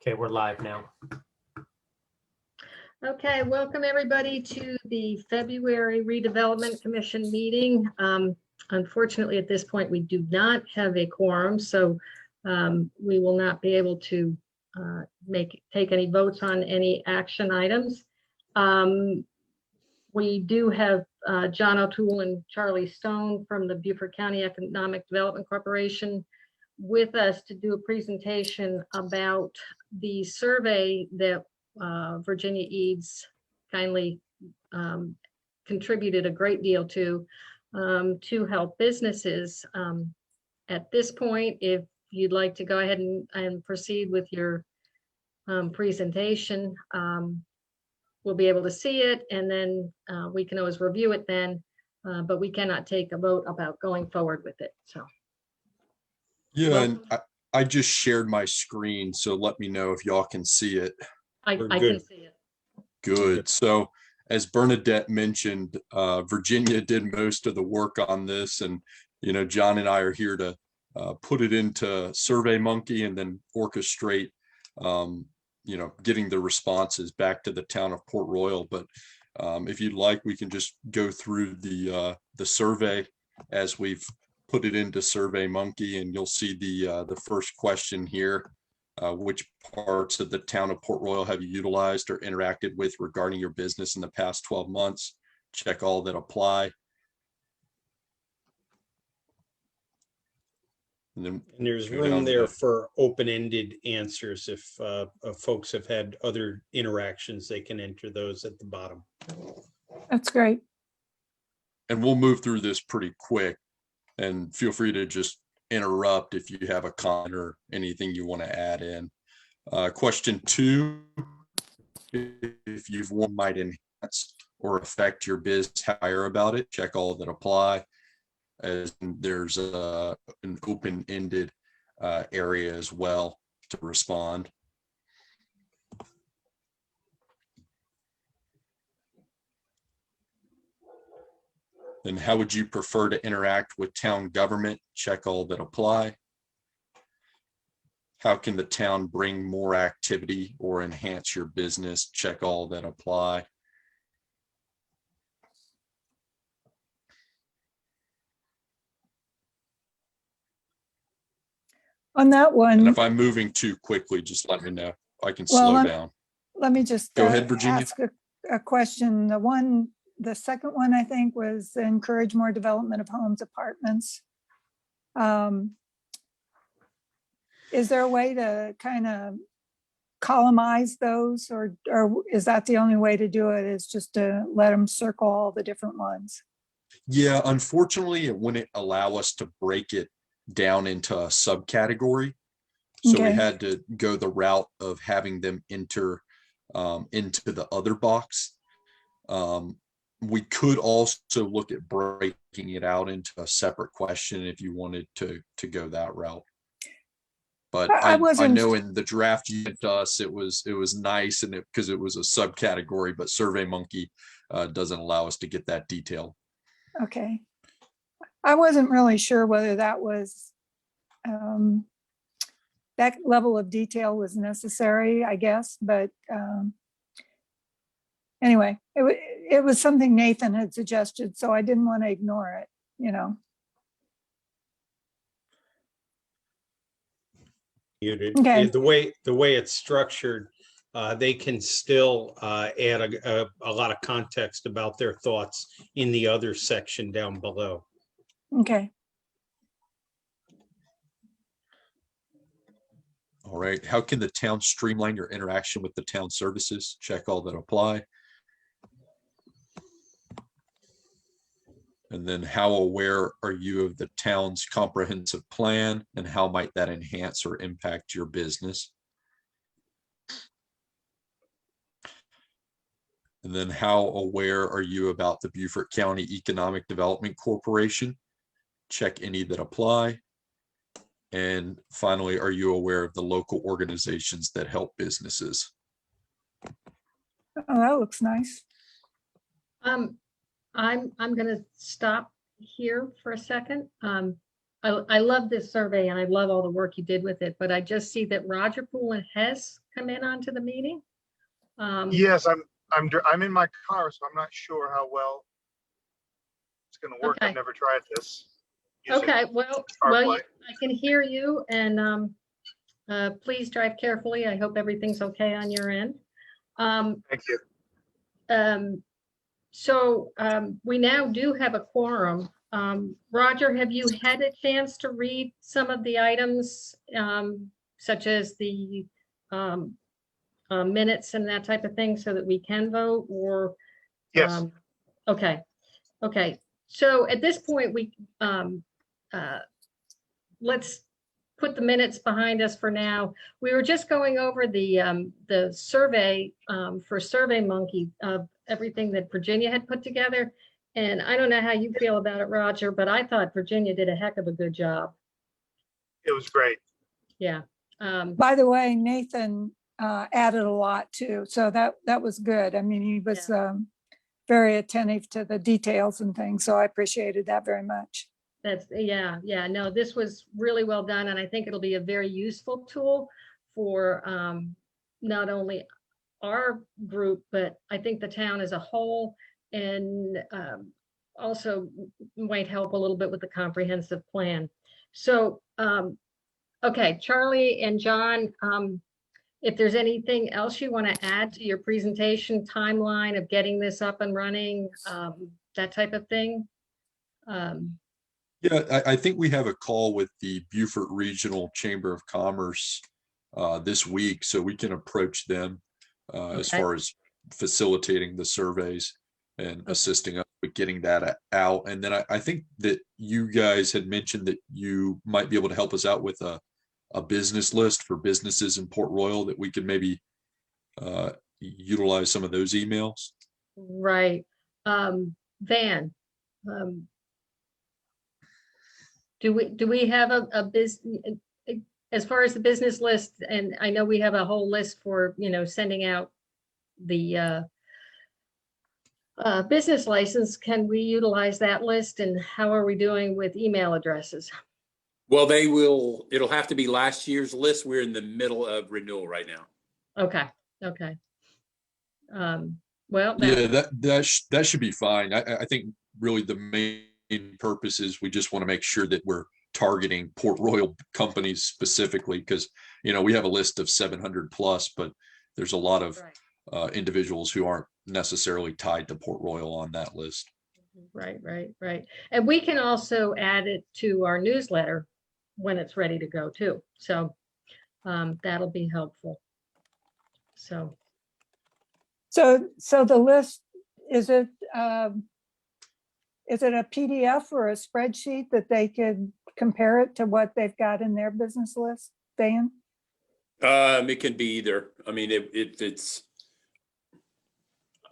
Okay, we're live now. Okay, welcome everybody to the February Redevelopment Commission meeting. Unfortunately, at this point, we do not have a quorum, so we will not be able to take any votes on any action items. We do have John O'Toole and Charlie Stone from the Beaufort County Economic Development Corporation with us to do a presentation about the survey that Virginia Eads kindly contributed a great deal to help businesses. At this point, if you'd like to go ahead and proceed with your presentation, we'll be able to see it, and then we can always review it then, but we cannot take a vote about going forward with it. So. Yeah, and I just shared my screen, so let me know if y'all can see it. I can see it. Good. So as Bernadette mentioned, Virginia did most of the work on this, and John and I are here to put it into SurveyMonkey and then orchestrate getting the responses back to the town of Port Royal. But if you'd like, we can just go through the survey as we've put it into SurveyMonkey, and you'll see the first question here. Which parts of the town of Port Royal have you utilized or interacted with regarding your business in the past 12 months? Check all that apply. And there's room there for open-ended answers. If folks have had other interactions, they can enter those at the bottom. That's great. And we'll move through this pretty quick, and feel free to just interrupt if you have a comment or anything you want to add in. Question 2, if you've one might enhance or affect your business, hire about it. Check all that apply, as there's an open-ended area as well to respond. Then how would you prefer to interact with town government? Check all that apply. How can the town bring more activity or enhance your business? Check all that apply. On that one. And if I'm moving too quickly, just let me know. I can slow down. Let me just go ahead, Virginia. Ask a question. The second one, I think, was encourage more development of homes, apartments. Is there a way to kind of columnize those, or is that the only way to do it, is just to let them circle all the different ones? Yeah, unfortunately, it wouldn't allow us to break it down into a subcategory. So we had to go the route of having them enter into the other box. We could also look at breaking it out into a separate question if you wanted to go that route. But I know in the draft you sent us, it was nice, and because it was a subcategory, but SurveyMonkey doesn't allow us to get that detail. Okay. I wasn't really sure whether that was that level of detail was necessary, I guess, but anyway, it was something Nathan had suggested, so I didn't want to ignore it, Okay. The way it's structured, they can still add a lot of context about their thoughts in the other section down below. Okay. All right. How can the town streamline your interaction with the town services? Check all that apply. And then how aware are you of the town's comprehensive plan, and how might that enhance or impact your business? And then how aware are you about the Beaufort County Economic Development Corporation? Check any that apply. And finally, are you aware of the local organizations that help businesses? Oh, that looks nice. I'm going to stop here for a second. I love this survey and I love all the work you did with it, but I just see that Roger Poole has come in onto the meeting. Yes, I'm in my car, so I'm not sure how well it's going to work. Okay. I've never tried this. using Okay, well, CarPlay. I can hear you, and please drive carefully. I hope everything's okay on your end. Thank you. We now do have a quorum. Roger, have you had a chance to read some of the items, such as the minutes and that type of thing, so that we can vote, or? Yes. Okay, okay. So at this point, let's put the minutes behind us for now. We were just going over the survey for SurveyMonkey of everything that Virginia had put together. And I don't know how you feel about it, Roger, but I thought Virginia did a heck of a good job. It was great. Yeah. By the way, Nathan added a lot too, so that was good. I mean, he was very attentive to the details and things, so I appreciated that very much. Yeah, no, this was really well done, and I think it'll be a very useful tool for not only our group, but I think the town as a whole, and also might help a little bit with the comprehensive plan. So, okay, Charlie and John, if there's anything else you want to add to your presentation timeline of getting this up and running, that type of thing. Yeah, I think we have a call with the Beaufort Regional Chamber of Commerce this week, so we can approach them as Okay. far as facilitating the surveys and assisting us with getting that out. And then I think that you guys had mentioned that you might be able to help us out with a business list for businesses in Port Royal that we could maybe utilize some of those emails. Right. Van, do we have a business, as far as the business list, and I know we have a whole list for, sending out the business license. Can we utilize that list, and how are we doing with email addresses? Well, it'll have to be last year's list. We're in the middle of renewal right now. Okay. Well, Yeah, that should be fine. I think really the main purpose is we just want to make sure that we're targeting Port Royal companies specifically, because we have a list of 700 plus, but there's a lot of individuals who aren't necessarily tied to Port Royal on that list. Right. And we can also add it to our newsletter when it's ready to go too. So that'll be helpful. So the list, is it a PDF or a spreadsheet that they could compare it to what they've got in their business list, Dan? It can be either. I mean, it's.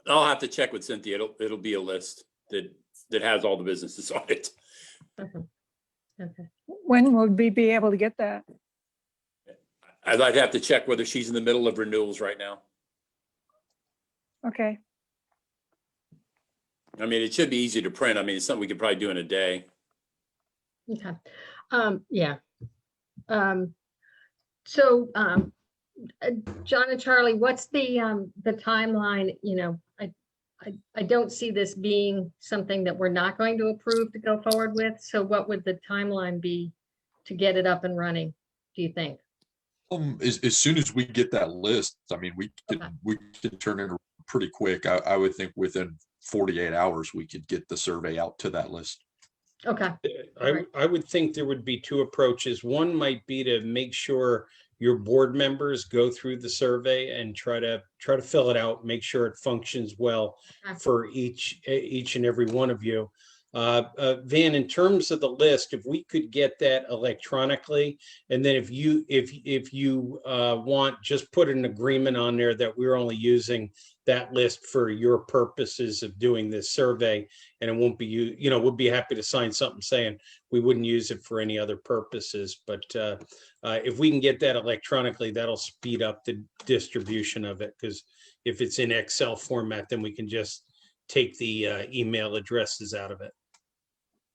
I'll have to check with Cynthia. It'll be a list that has all the businesses on it. Okay. When would we be able to get that? I'd have to check whether she's in the middle of renewals right now. Okay. I mean, it should be easy to print. I mean, it's something we could probably do in a day. Okay. Yeah. So John and Charlie, what's the timeline? I don't see this being something that we're not going to approve to go forward with. So what would the timeline be to get it up and running, do you think? As soon as we get that list, I mean, we can turn it pretty quick. I would think within 48 hours, we could get the survey out to that list. Okay. I would think there would be two approaches. One might be to make sure your board members go through the survey and try to fill it out, make sure it functions well for each and every one of you. Van, in terms of the list, if we could get that electronically, and then if you want, just put an agreement on there that we're only using that list for your purposes of doing this survey, and it won't be we'll be happy to sign something saying we wouldn't use it for any other purposes. But if we can get that electronically, that'll speed up the distribution of it, because if it's in Excel format, then we can just take the email addresses out of it.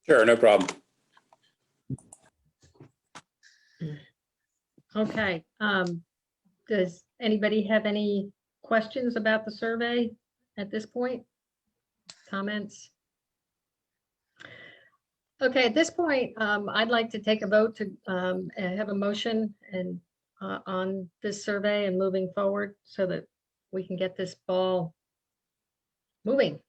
Sure, no problem. Okay, does anybody have any questions about the survey at this point? Comments? Okay, at this point, I'd like to take a vote to have a motion and on this survey and moving forward so that we can get this ball moving.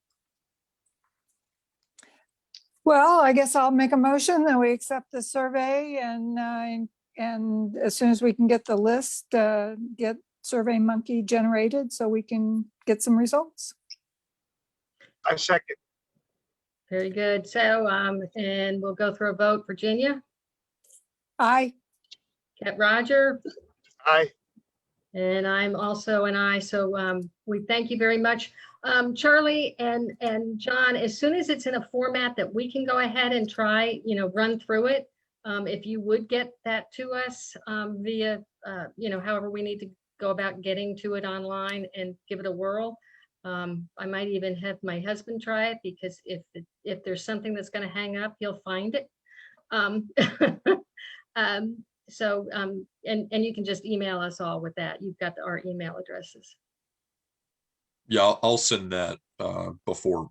Well, I guess I'll make a motion that we accept the survey and as soon as we can get the list, get Survey Monkey generated so we can get some results. I second. Very good. So, and we'll go through a vote. Virginia, Aye. Roger, Aye. and I'm also an aye. So we thank you very much. Charlie and John, as soon as it's in a format that we can go ahead and try, run through it, if you would get that to us via, however we need to go about getting to it online and give it a whirl. I might even have my husband try it because if there's something that's going to hang up, he'll find it. And you can just email us all with that. You've got our email addresses. Yeah, I'll send that before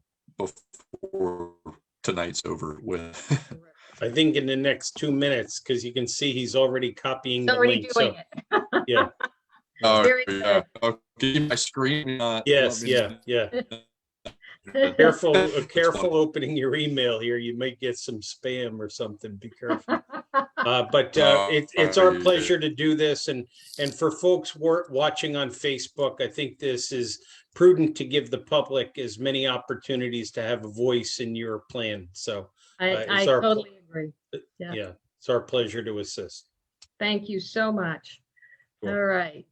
tonight's over with. I think in the next 2 minutes, because you can see he's already copying He's the already link. doing So, it. yeah. Oh, Very yeah. I'll give you my screen. Yes, let me- yeah. It's Careful funny. opening your email here. You might get some spam or something. Be careful. But it's our yeah. pleasure to do this. And for folks watching on Facebook, I think this is prudent to give the public as many opportunities to have a voice in your plan. So I it's our totally agree. Yeah. yeah, it's our pleasure to assist. Thank you so much. Cool. All right.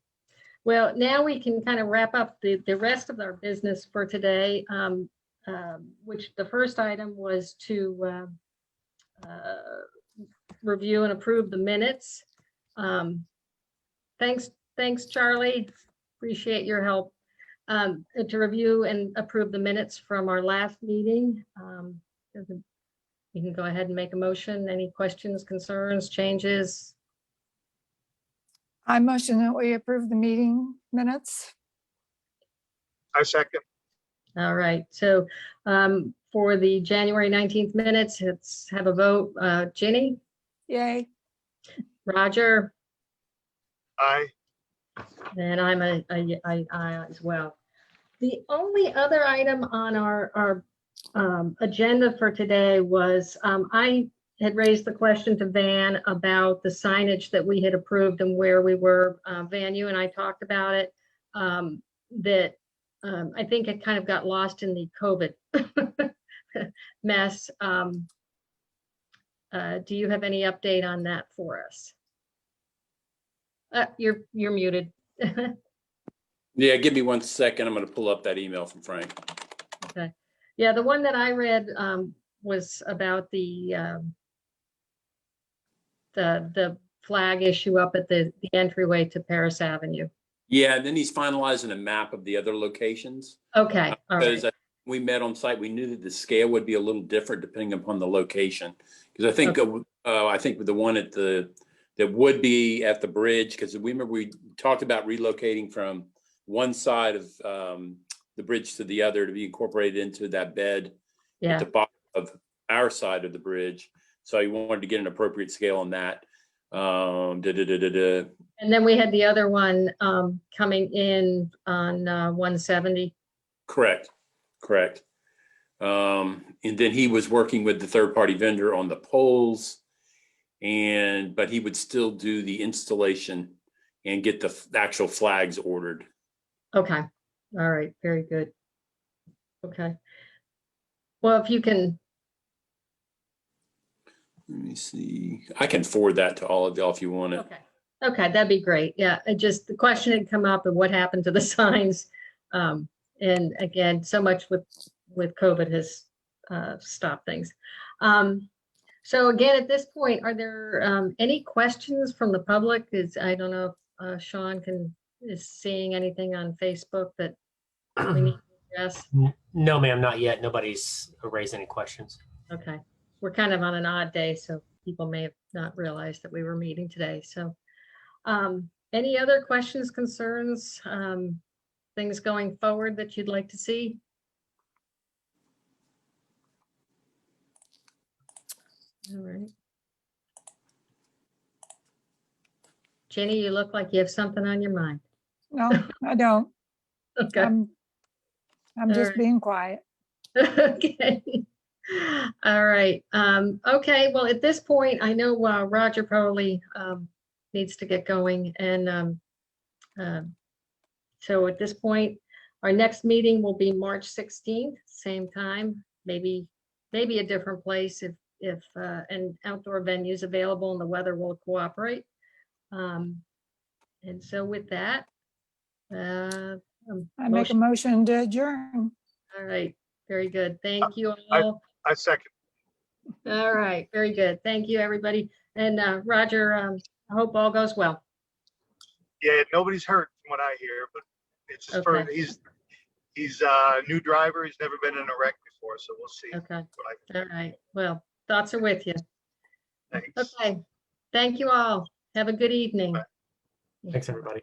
Well, now we can kind of wrap up the rest of our business for today, which the first item was to review and approve the minutes. Thanks, Charlie. Appreciate your help. To review and approve the minutes from our last meeting. You can go ahead and make a motion. Any questions, concerns, changes? I motion that we approve the meeting minutes. I second. All right, so for the January 19th minutes, let's have a vote. Ginny, Yay. Roger, Aye. and I'm I as well. The only other item on our agenda for today was I had raised the question to Van about the signage that we had approved and where we were. Van, you and I talked about it, that I think it kind of got lost in the COVID mess. Do you have any update on that for us? You're muted. Yeah, give me 1 second. I'm going to pull up that email from Frank. Okay. Yeah, the one that I read was about the flag issue up at the entryway to Paris Avenue. Yeah, and then he's finalizing a map of the other locations. Okay, all right. Because we met on site, we knew that the scale would be a little different depending upon the location. Because I think the one at that would be at the bridge, because we remember we talked about relocating from one side of the bridge to the other to be incorporated into that bed at the bottom of our side of the bridge. So he wanted to get an appropriate scale on that. And then we had the other one coming in on 170. Correct. And then he was working with the third-party vendor on the poles, but he would still do the installation and get the actual flags ordered. Okay. All right. Very good. Okay. Well, if you can. Let me see. I can forward that to all of y'all if you want it. Okay. Okay, that'd be great. Yeah, the question had come up of what happened to the signs. And again, so much with COVID has stopped things. So again, at this point, are there any questions from the public? I don't know if Sean is seeing anything on Facebook that we need to address. No, ma'am, not yet. Nobody's raised any questions. Okay, we're kind of on an odd day, so people may have not realized that we were meeting today. So, Any other questions, concerns, things going forward that you'd like to see? All right. Jenny, you look like you have something on your mind. No, I don't. Okay. I'm All just right. being quiet. Okay. All right. Okay. Well, at this point, I know Roger probably needs to get going. And so at this point, our next meeting will be March 16th, same time, maybe a different place if an outdoor venue is available and the weather will cooperate. And so with that, I make a motion to adjourn. all right, very good. Thank you I- all. I second. All right, very good. Thank you, everybody. And Roger, I hope all goes well. Yeah, nobody's hurt from what I hear, but it's his first, Okay. he's a new driver. He's never been in a wreck before, so we'll see. Okay, What all right. Well, thoughts are with you. Thanks. Okay, thank you all. Have a good evening. Bye. Thanks, everybody.